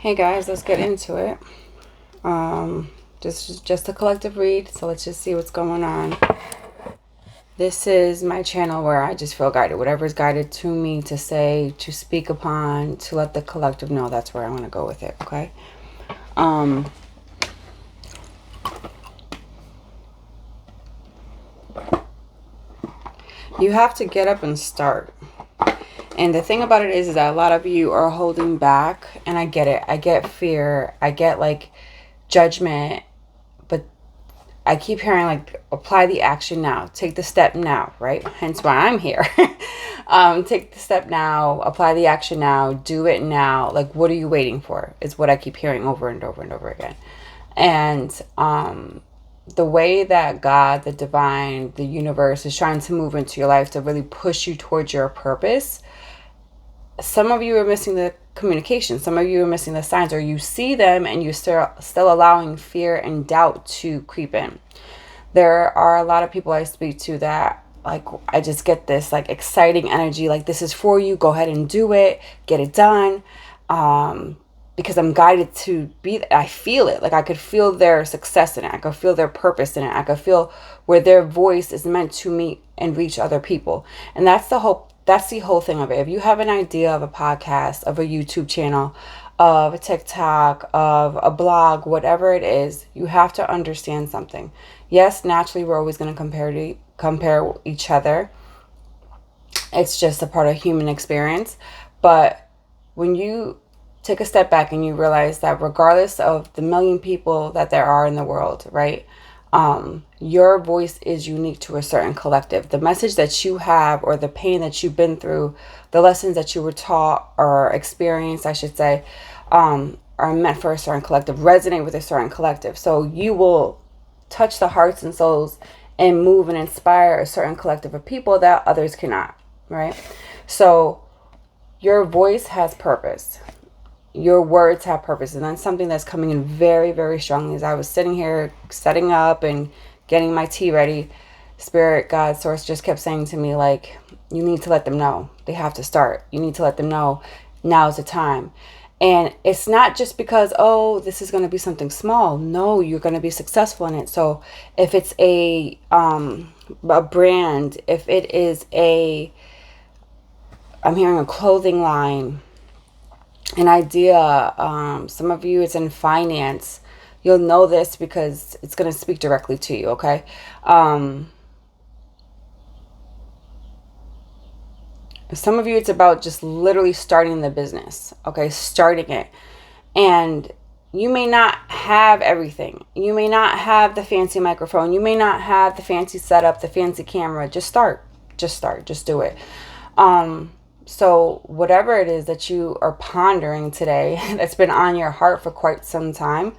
Hey guys, let's get into it. Just a collective read, so let's just see what's going on. This is my channel where I just feel guided. Whatever is guided to me to say, to speak upon, to let the collective know, that's where I want to go with it, okay? You have to get up and start. And the thing about it is that a lot of you are holding back, and I get it. I get fear. I get like judgment, but I keep hearing like apply the action now, take the step now, right? Hence why I'm here. Take the step now, apply the action now, do it now. Like, what are you waiting for? Is what I keep hearing over and over and over again. And the way that God, the divine, the universe is trying to move into your life to really push you towards your purpose. Some of you are missing the communication. Some of you are missing the signs, or you see them and you're still allowing fear and doubt to creep in. There are a lot of people I speak to that, like, I just get this like exciting energy, like, this is for you, go ahead and do it, get it done. Because I'm guided to be, I feel it. Like, I could feel their success in it. I could feel their purpose in it. I could feel where their voice is meant to meet and reach other people. And that's the whole thing of it. If you have an idea of a podcast, of a YouTube channel, of a TikTok, of a blog, whatever it is, you have to understand something. Yes, naturally, we're always going to compare each other. It's just a part of human experience. But when you take a step back and you realize that regardless of the million people that there are in the world, right? Your voice is unique to a certain collective. The message that you have, or the pain that you've been through, the lessons that you were taught or experienced, I should say, are meant for a certain collective, resonate with a certain collective. So you will touch the hearts and souls and move and inspire a certain collective of people that others cannot, right? So your voice has purpose. Your words have purpose. And that's something that's coming in very, very strongly. As I was sitting here setting up and getting my tea ready, Spirit, God, Source just kept saying to me, like, you need to let them know. They have to start. You need to let them know now's the time. And it's not just because, oh, this is going to be something small. No, you're going to be successful in it. So if it's a brand, if it is I'm hearing a clothing line, an idea, some of you it's in finance, you'll know this because it's going to speak directly to you, okay? Some of you it's about just literally starting the business, okay? Starting it. And you may not have everything. You may not have the fancy microphone. You may not have the fancy setup, the fancy camera. Just start. Just do it. So whatever it is that you are pondering today that's been on your heart for quite some time,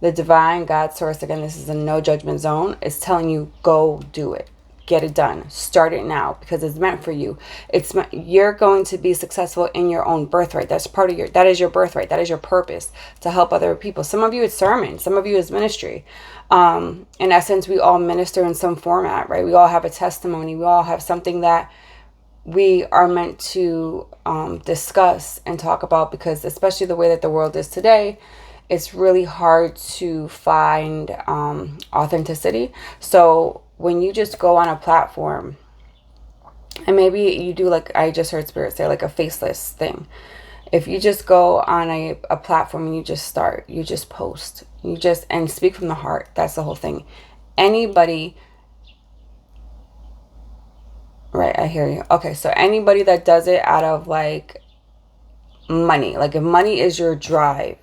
the divine God source, again, this is a no judgment zone, is telling you, go do it. Get it done. Start it now because it's meant for you. You're going to be successful in your own birthright. That is your birthright. That is your purpose, to help other people. Some of you it's sermon. Some of you is ministry. In essence, we all minister in some format, right? We all have a testimony. We all have something that we are meant to discuss and talk about, because especially the way that the world is today, it's really hard to find authenticity. So when you just go on a platform, and maybe you do, like I just heard Spirit say, like a faceless thing. If you just go on a platform and you just start, you just post, and speak from the heart. That's the whole thing. Anybody... Right, I hear you. Okay, so anybody that does it out of like money, like if money is your drive,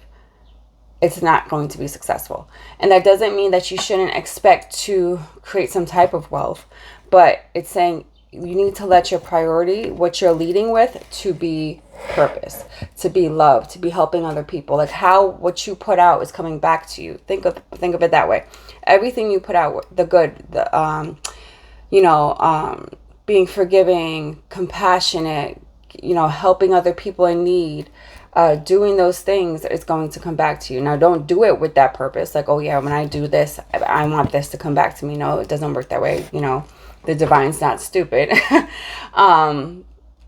it's not going to be successful. And that doesn't mean that you shouldn't expect to create some type of wealth, but it's saying you need to let your priority, what you're leading with, to be purpose, to be love, to be helping other people. Like how what you put out is coming back to you. Think of it that way. Everything you put out, the good, the being forgiving, compassionate, helping other people in need, doing those things is going to come back to you. Now, don't do it with that purpose. Like, oh yeah, when I do this, I want this to come back to me. No, it doesn't work that way. The divine's not stupid.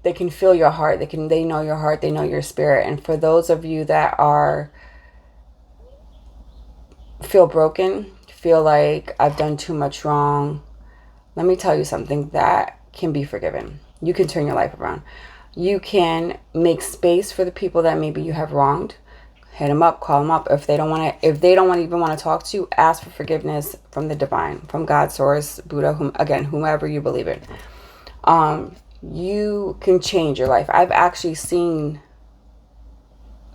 they can feel your heart. They know your heart. They know your spirit. And for those of you that feel broken, feel like I've done too much wrong, let me tell you something that can be forgiven. You can turn your life around. You can make space for the people that maybe you have wronged. Hit them up, call them up. If they don't even want to talk to you, ask for forgiveness from the divine, from God, source, Buddha, whomever you believe in. You can change your life. I've actually seen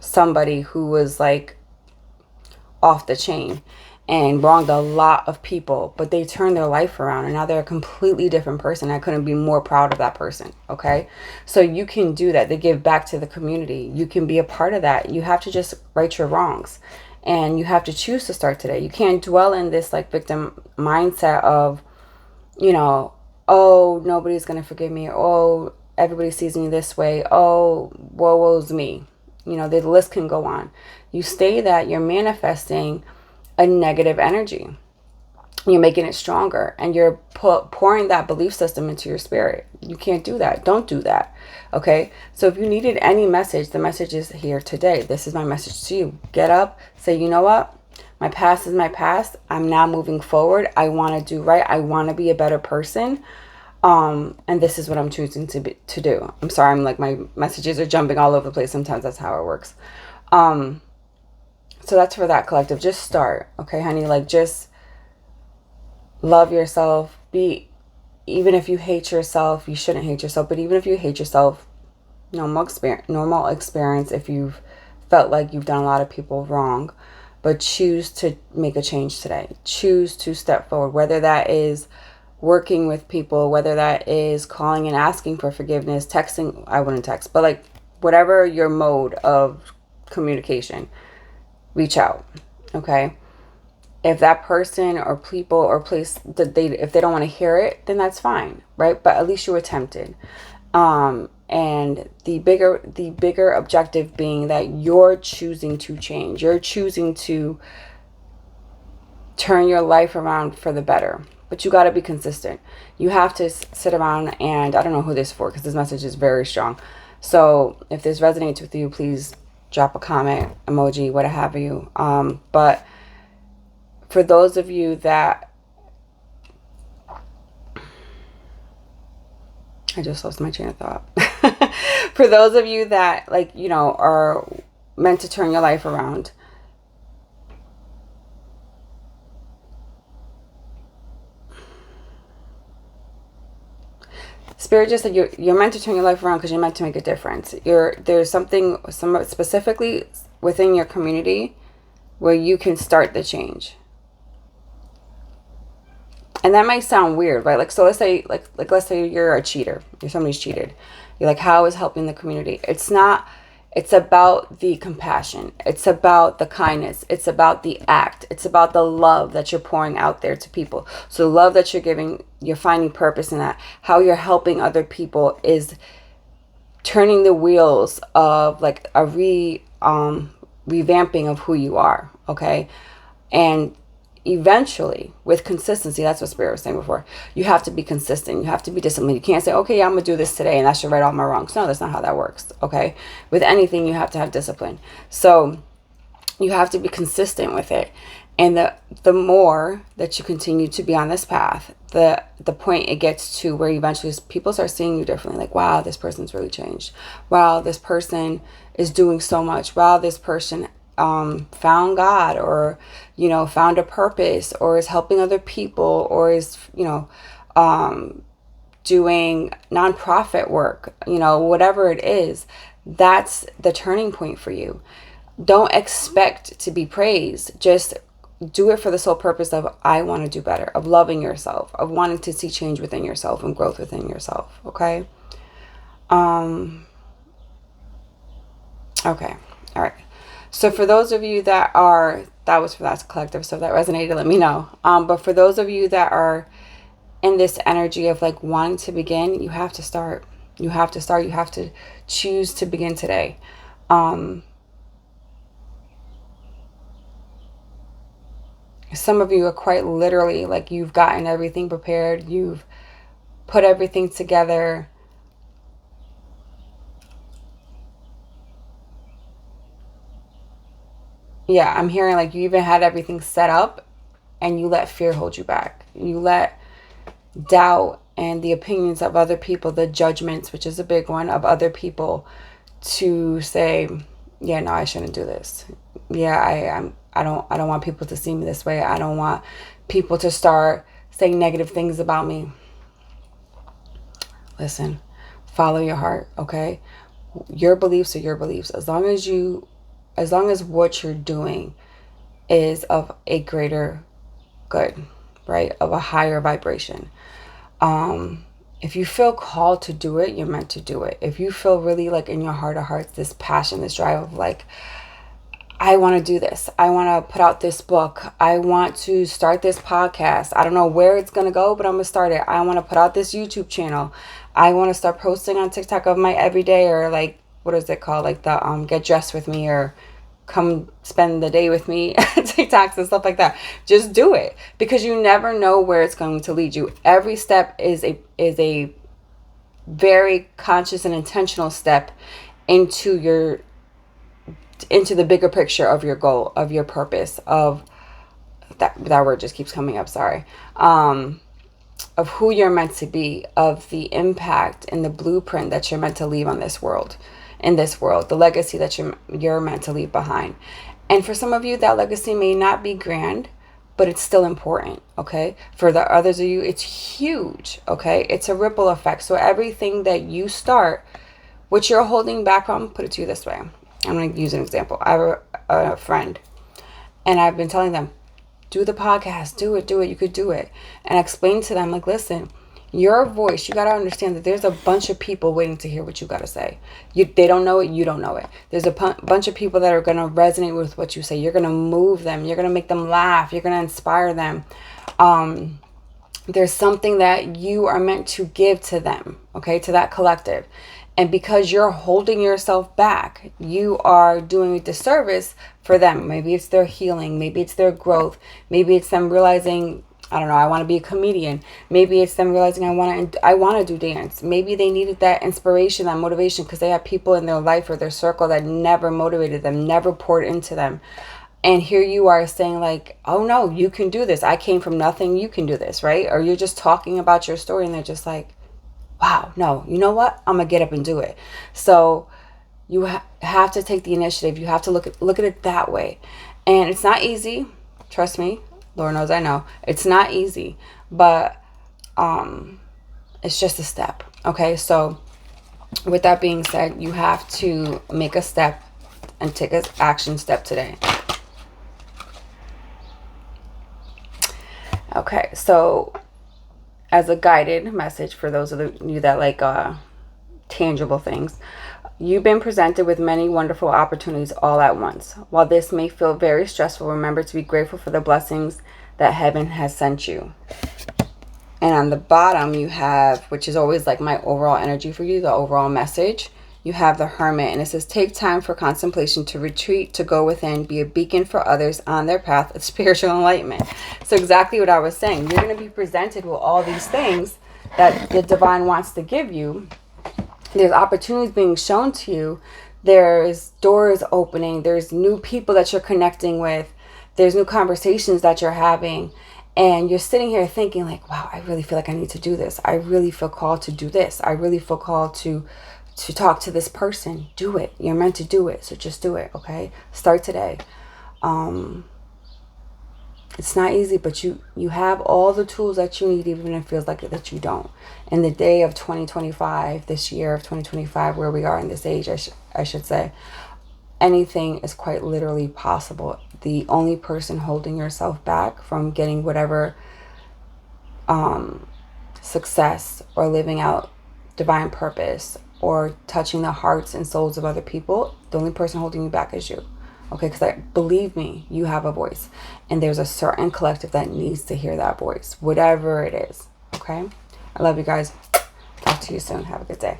somebody who was like off the chain and wronged a lot of people, but they turned their life around and now they're a completely different person. I couldn't be more proud of that person. Okay. So you can do that. They give back to the community. You can be a part of that. You have to just right your wrongs, and you have to choose to start today. You can't dwell in this like victim mindset of, oh, nobody's going to forgive me. Oh, everybody sees me this way. Oh, woe's me. The list can go on. You stay that, you're manifesting a negative energy. You're making it stronger, and you're pouring that belief system into your spirit. You can't do that. Don't do that. Okay. So if you needed any message, the message is here today. This is my message to you. Get up, say, you know what? My past is my past. I'm now moving forward. I want to do right. I want to be a better person. And this is what I'm choosing to do. I'm sorry. I'm like, my messages are jumping all over the place. Sometimes that's how it works. So that's for that collective. Just start. Okay, honey, like just love yourself. Even if you hate yourself, you shouldn't hate yourself, but even if you hate yourself, normal experience if you've felt like you've done a lot of people wrong, but choose to make a change today. Choose to step forward, whether that is working with people, whether that is calling and asking for forgiveness, texting. I wouldn't text, but like whatever your mode of communication, reach out. Okay. If that person or people or place that if they don't want to hear it, then that's fine. Right. But at least you attempted. And the bigger objective being that you're choosing to change. You're choosing to turn your life around for the better. But you got to be consistent. You have to sit around, and I don't know who this is for because this message is very strong. So if this resonates with you, please drop a comment, emoji, what have you. But for those of you that, I just lost my train of thought. For those of you that are meant to turn your life around, Spirit just said you're meant to turn your life around because you're meant to make a difference. There's something specifically within your community where you can start the change. And that might sound weird, right? Like, so let's say let's say you're a cheater. Somebody's cheated. You're like, how is helping the community? It's not. It's about the compassion. It's about the kindness. It's about the act. It's about the love that you're pouring out there to people. So the love that you're giving, you're finding purpose in that. How you're helping other people is turning the wheels of like a revamping of who you are. Okay. And eventually, with consistency, that's what Spirit was saying before, you have to be consistent. You have to be disciplined. You can't say, okay, I'm going to do this today and that should right all my wrongs. No, that's not how that works. Okay. With anything, you have to have discipline. So you have to be consistent with it. And the more that you continue to be on this path, the point it gets to where eventually people start seeing you differently. Like, wow, this person's really changed. Wow, this person is doing so much. Wow, this person found God, or found a purpose, or is helping other people, or is doing nonprofit work, whatever it is. That's the turning point for you. Don't expect to be praised. Just do it for the sole purpose of, I want to do better, of loving yourself, of wanting to see change within yourself and growth within yourself. Okay. Okay. All right. So for those of you that was for that collective, so if that resonated, let me know. But for those of you that are in this energy of like wanting to begin, you have to start. You have to start. You have to choose to begin today. Some of you are quite literally like you've gotten everything prepared. You've put everything together. Yeah, I'm hearing like you even had everything set up and you let fear hold you back. You let doubt and the opinions of other people, the judgments, which is a big one, of other people, to say, yeah, no, I shouldn't do this. Yeah, I don't want people to see me this way. I don't want people to start saying negative things about me. Listen, follow your heart, okay? Your beliefs are your beliefs. As long as what you're doing is of a greater good, right? Of a higher vibration. If you feel called to do it, you're meant to do it. If you feel really like in your heart of hearts, this passion, this drive of like, I want to do this. I want to put out this book. I want to start this podcast. I don't know where it's going to go, but I'm going to start it. I want to put out this YouTube channel. I want to start posting on TikTok of my everyday, or like, what is it called? Like the get dressed with me, or come spend the day with me TikToks and stuff like that. Just do it, because you never know where it's going to lead you. Every step is a very conscious and intentional step into the bigger picture of your goal, of your purpose, of that word just keeps coming up, sorry. Of who you're meant to be, of the impact and the blueprint that you're meant to leave on this world, the legacy that you're meant to leave behind. And for some of you, that legacy may not be grand, but it's still important, okay? For the others of you, it's huge, okay? It's a ripple effect. So everything that you start, what you're holding back from, put it to you this way. I'm going to use an example. I have a friend, and I've been telling them, do the podcast, do it, you could do it. And I explained to them, like, listen, your voice, you got to understand that there's a bunch of people waiting to hear what you got to say. They don't know it, you don't know it. There's a bunch of people that are going to resonate with what you say. You're going to move them. You're going to make them laugh. You're going to inspire them. There's something that you are meant to give to them, okay, to that collective. And because you're holding yourself back, you are doing a disservice for them. Maybe it's their healing. Maybe it's their growth. Maybe it's them realizing, I don't know, I want to be a comedian. Maybe it's them realizing I want to do dance. Maybe they needed that inspiration, that motivation, because they have people in their life or their circle that never motivated them, never poured into them. And here you are saying like, oh no, you can do this. I came from nothing. You can do this, right? Or you're just talking about your story and they're just like, wow, no, you know what? I'm going to get up and do it. So you have to take the initiative. You have to look at it that way. And it's not easy. Trust me. Lord knows I know. It's not easy. But it's just a step. Okay? So with that being said, you have to make a step and take an action step today. Okay, so as a guided message for those of you that like tangible things, you've been presented with many wonderful opportunities all at once. While this may feel very stressful, remember to be grateful for the blessings that heaven has sent you. And on the bottom you have, which is always like my overall energy for you, the overall message, you have the Hermit, and it says, take time for contemplation, to retreat, to go within, be a beacon for others on their path of spiritual enlightenment. So exactly what I was saying. You're going to be presented with all these things that the divine wants to give you. There's opportunities being shown to you. There's doors opening. There's new people that you're connecting with. There's new conversations that you're having. And you're sitting here thinking like, wow, I really feel like I need to do this. I really feel called to do this. I really feel called to talk to this person. Do it. You're meant to do it. So just do it. Okay. Start today. It's not easy, but you have all the tools that you need, even if it feels like that you don't. In the day of 2025, this year of 2025, where we are in this age, I should say, anything is quite literally possible. The only person holding yourself back from getting whatever success or living out divine purpose or touching the hearts and souls of other people, the only person holding you back is you. Okay, because believe me, you have a voice. And there's a certain collective that needs to hear that voice, whatever it is. Okay? I love you guys. Talk to you soon. Have a good day.